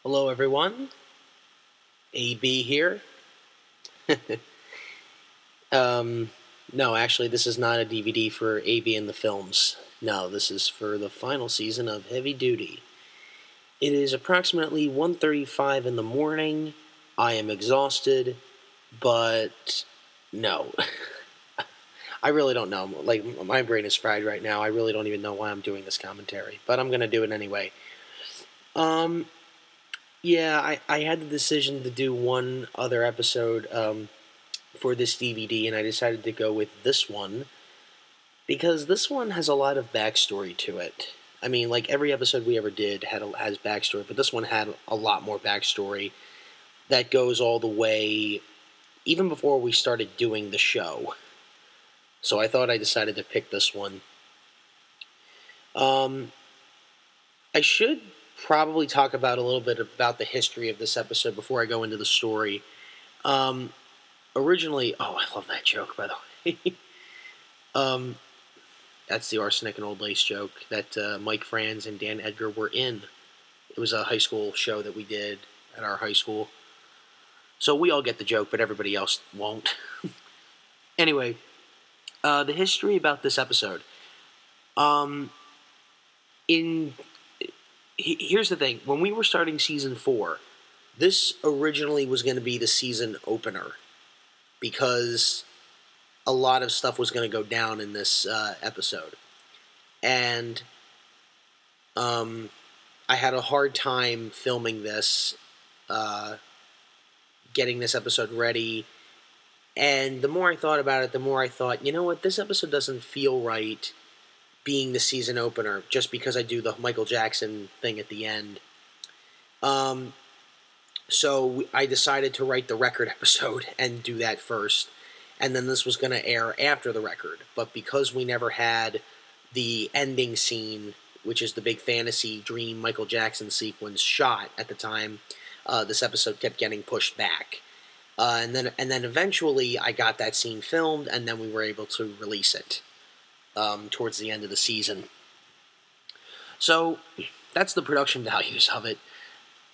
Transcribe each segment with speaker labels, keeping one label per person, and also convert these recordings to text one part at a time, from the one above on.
Speaker 1: Hello, everyone. AB here. um, no, actually, this is not a DVD for AB and the films. No, this is for the final season of Heavy Duty. It is approximately 1:35 in the morning. I am exhausted, but no. I really don't know. Like, my brain is fried right now. I really don't even know why I'm doing this commentary, but I'm going to do it anyway. Um, yeah, I had the decision to do one other episode, for this DVD, and I decided to go with this one because this one has a lot of backstory to it. I mean, like every episode we ever did has backstory, but this one had a lot more backstory that goes all the way even before we started doing the show. So I decided to pick this one. Um, I should probably talk about a little bit about the history of this episode before I go into the story. Um, Originally, oh, I love that joke, by the way. um, That's the arsenic and old lace joke that Mike Franz and Dan Edgar were in. It was a high school show that we did at our high school. So we all get the joke, but everybody else won't. Anyway, the history about this episode. Um, in Here's the thing: when we were starting season 4, this originally was going to be the season opener because a lot of stuff was going to go down in this episode, and I had a hard time filming this, uh, getting this episode ready. And the more I thought about it, the more I thought, you know what, this episode doesn't feel right being the season opener just because I do the Michael Jackson thing at the end. So I decided to write the record episode and do that first. And then this was going to air after the record. But because we never had the ending scene, which is the big fantasy dream Michael Jackson sequence shot at the time, this episode kept getting pushed back. And then eventually I got that scene filmed, and then we were able to release it towards the end of the season. So that's the production values of it.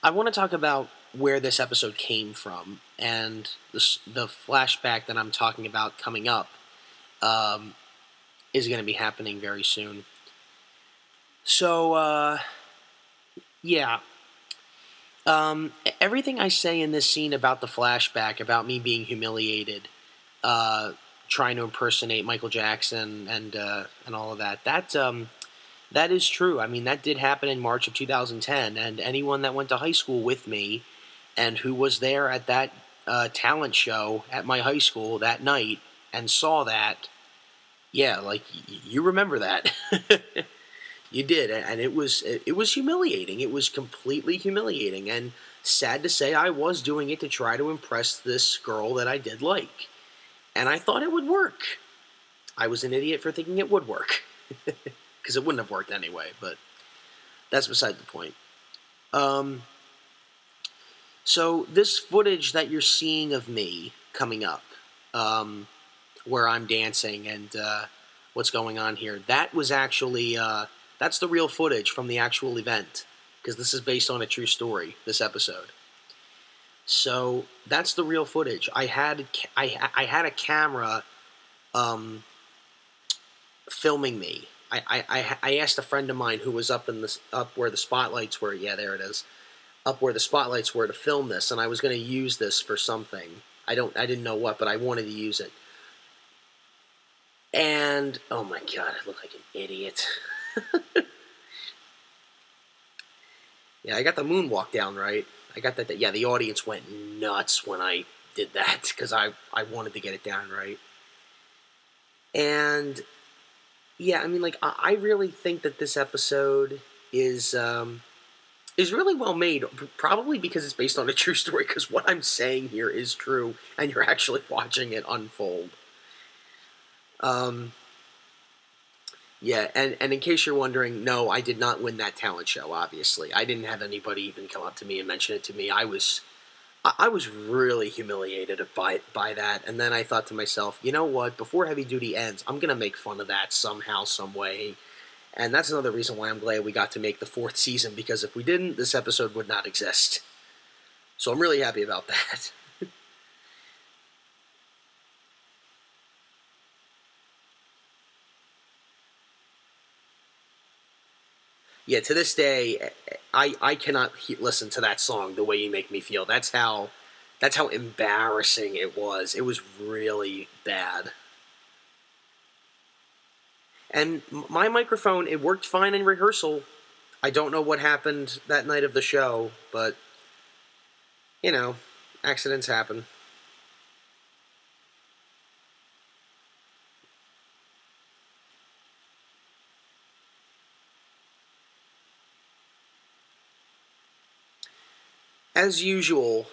Speaker 1: I want to talk about where this episode came from, and the flashback that I'm talking about coming up is going to be happening very soon. So, yeah. Everything I say in this scene about the flashback, about me being humiliated, trying to impersonate Michael Jackson, and all of that, that is true. I mean, that did happen in March of 2010, and anyone that went to high school with me and who was there at that talent show at my high school that night and saw that, yeah, like, you remember that. You did, and it was humiliating. It was completely humiliating, and sad to say, I was doing it to try to impress this girl that I did like, and I thought it would work. I was an idiot for thinking it would work, because it wouldn't have worked anyway. But that's beside the point. So this footage that you're seeing of me coming up, where I'm dancing and what's going on here, that was actually. That's the real footage from the actual event, because this is based on a true story, this episode. So that's the real footage. I had a camera filming me. I asked a friend of mine who was up where the spotlights were. Yeah, there it is. Up where the spotlights were to film this, and I was going to use this for something. I didn't know what, but I wanted to use it. And oh my god, I look like an idiot. Yeah, I got the moonwalk down right. I got that. Yeah, the audience went nuts when I did that because I wanted to get it down right. And yeah, I mean, like, I really think that this episode is really well made. Probably because it's based on a true story. Because what I'm saying here is true, and you're actually watching it unfold. Yeah, and in case you're wondering, no, I did not win that talent show, obviously. I didn't have anybody even come up to me and mention it to me. I was really humiliated by that, and then I thought to myself, you know what, before Heavy Duty ends, I'm going to make fun of that somehow, some way, And that's another reason why I'm glad we got to make the 4th season, because if we didn't, this episode would not exist. So I'm really happy about that. Yeah, to this day, I cannot listen to that song The Way You Make Me Feel. That's how embarrassing it was. It was really bad. And my microphone, it worked fine in rehearsal. I don't know what happened that night of the show, but, you know, accidents happen. As usual,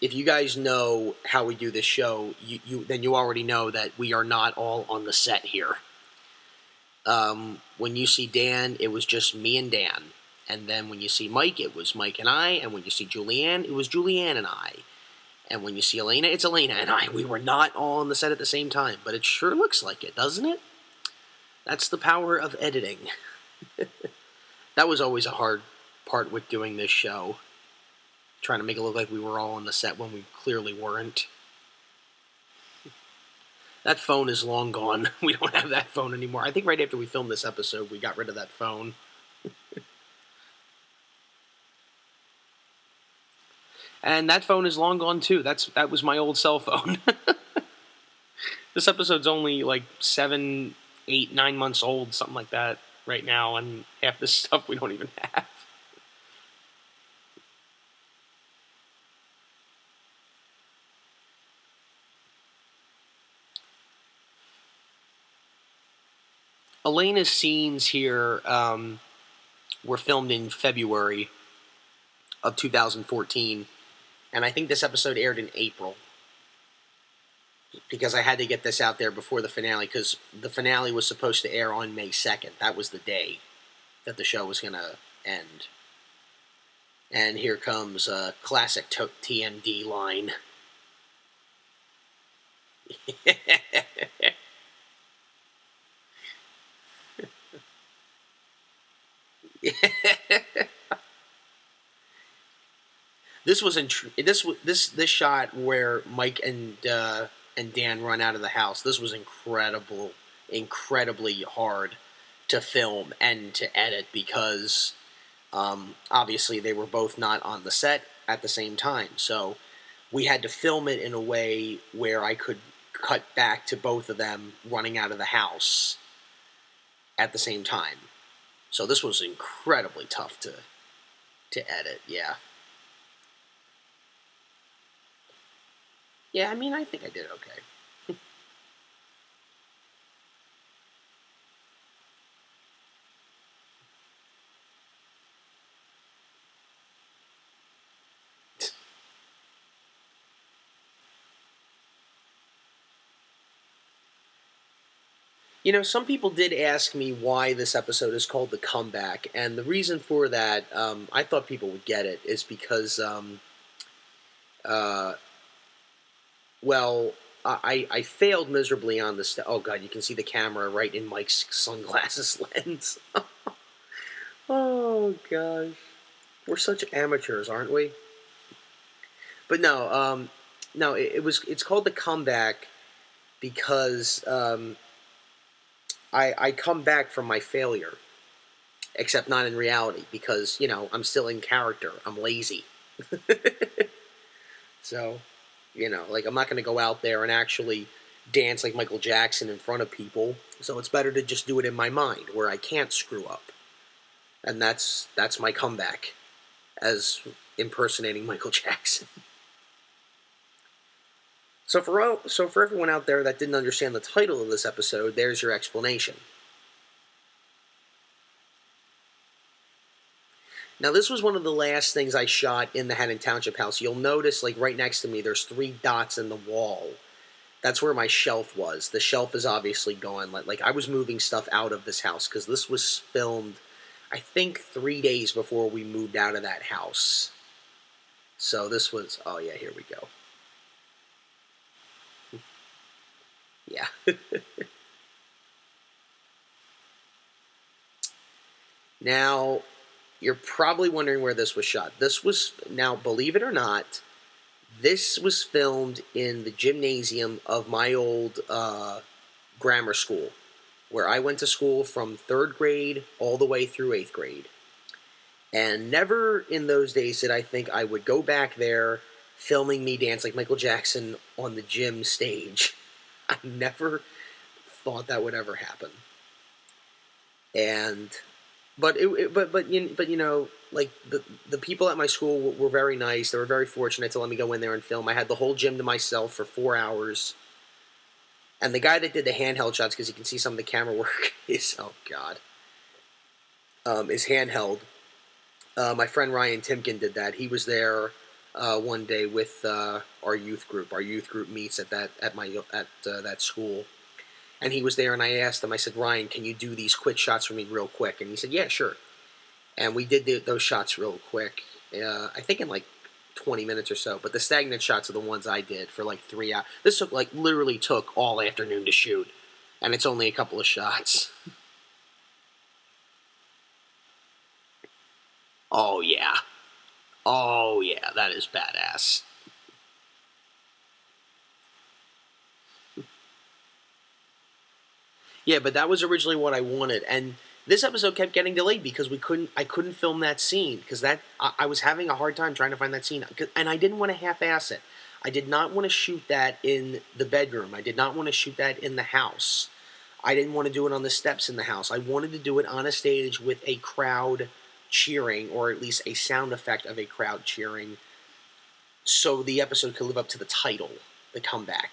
Speaker 1: if you guys know how we do this show, then you already know that we are not all on the set here. When you see Dan, it was just me and Dan. And then when you see Mike, it was Mike and I. And when you see Julianne, it was Julianne and I. And when you see Elena, it's Elena and I. We were not all on the set at the same time, but it sure looks like it, doesn't it? That's the power of editing. That was always a hard part with doing this show. Trying to make it look like we were all on the set when we clearly weren't. That phone is long gone. We don't have that phone anymore. I think right after we filmed this episode, we got rid of that phone. And that phone is long gone too. That was my old cell phone. This episode's only like 7, 8, 9 months old, something like that right now, and half this stuff we don't even have. Elena's scenes here were filmed in February of 2014, and I think this episode aired in April, because I had to get this out there before the finale, because the finale was supposed to air on May 2nd. That was the day that the show was going to end. And here comes a classic TMD line. This was this shot where Mike and Dan run out of the house. This was incredibly hard to film and to edit, because obviously they were both not on the set at the same time. So we had to film it in a way where I could cut back to both of them running out of the house at the same time. So this was incredibly tough to edit, yeah. Yeah, I mean, I think I did okay. You know, some people did ask me why this episode is called The Comeback, and the reason for that, I thought people would get it, is because, uh, well, I failed miserably on this. Oh, God, you can see the camera right in Mike's sunglasses lens. Oh, gosh. We're such amateurs, aren't we? But no, no, it's called The Comeback because I come back from my failure, except not in reality, because, you know, I'm still in character. I'm lazy. So, you know, like, I'm not going to go out there and actually dance like Michael Jackson in front of people. So it's better to just do it in my mind, where I can't screw up. And that's my comeback, as impersonating Michael Jackson. So for everyone out there that didn't understand the title of this episode, there's your explanation. Now, this was one of the last things I shot in the Haddon Township house. You'll notice, like, right next to me, there's 3 dots in the wall. That's where my shelf was. The shelf is obviously gone. Like, I was moving stuff out of this house, because this was filmed, I think, 3 days before we moved out of that house. So this was, oh yeah, here we go. Yeah. Now, you're probably wondering where this was shot. Now, believe it or not, this was filmed in the gymnasium of my old grammar school, where I went to school from 3rd grade all the way through 8th grade. And never in those days did I think I would go back there filming me dance like Michael Jackson on the gym stage. I never thought that would ever happen. And but you know, like the people at my school were very nice. They were very fortunate to let me go in there and film. I had the whole gym to myself for 4 hours. And the guy that did the handheld shots, because you can see some of the camera work, is is handheld. My friend Ryan Timken did that. He was there one day with our youth group. Our youth group meets at that school, and he was there. And I asked him. I said, Ryan, can you do these quick shots for me real quick? And he said, yeah, sure. And we did those shots real quick. I think in like 20 minutes or so. But the stagnant shots are the ones I did for like 3 hours. This literally took all afternoon to shoot, and it's only a couple of shots. Oh yeah. Oh yeah, that is badass. Yeah, but that was originally what I wanted, and this episode kept getting delayed because I couldn't film that scene because I was having a hard time trying to find that scene, and I didn't want to half-ass it. I did not want to shoot that in the bedroom. I did not want to shoot that in the house. I didn't want to do it on the steps in the house. I wanted to do it on a stage with a crowd cheering, or at least a sound effect of a crowd cheering, so the episode could live up to the title, the comeback.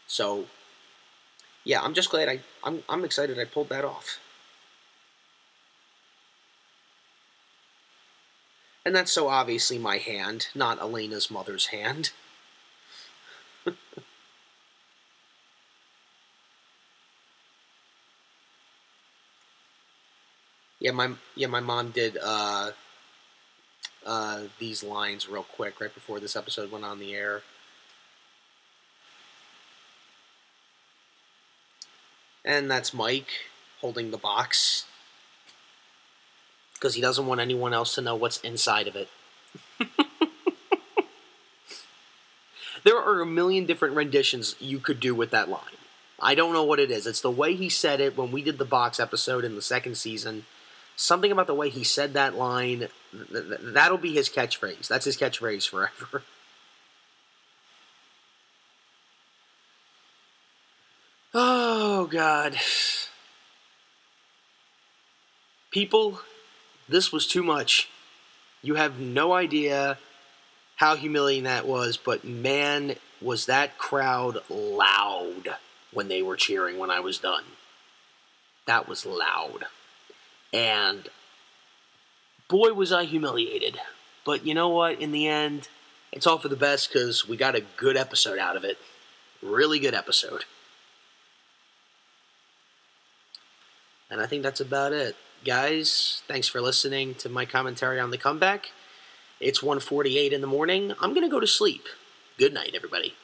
Speaker 1: So, yeah, I'm just glad I'm excited I pulled that off. And that's so obviously my hand, not Elena's mother's hand. My mom did these lines real quick right before this episode went on the air. And that's Mike holding the box because he doesn't want anyone else to know what's inside of it. There are a million different renditions you could do with that line. I don't know what it is. It's the way he said it when we did the box episode in the 2nd season. Something about the way he said that line, that'll be his catchphrase. That's his catchphrase forever. Oh, God. People, this was too much. You have no idea how humiliating that was, but man, was that crowd loud when they were cheering when I was done. That was loud. And boy, was I humiliated. But you know what? In the end, it's all for the best because we got a good episode out of it. Really good episode. And I think that's about it. Guys, thanks for listening to my commentary on the comeback. It's 1:48 in the morning. I'm going to go to sleep. Good night, everybody.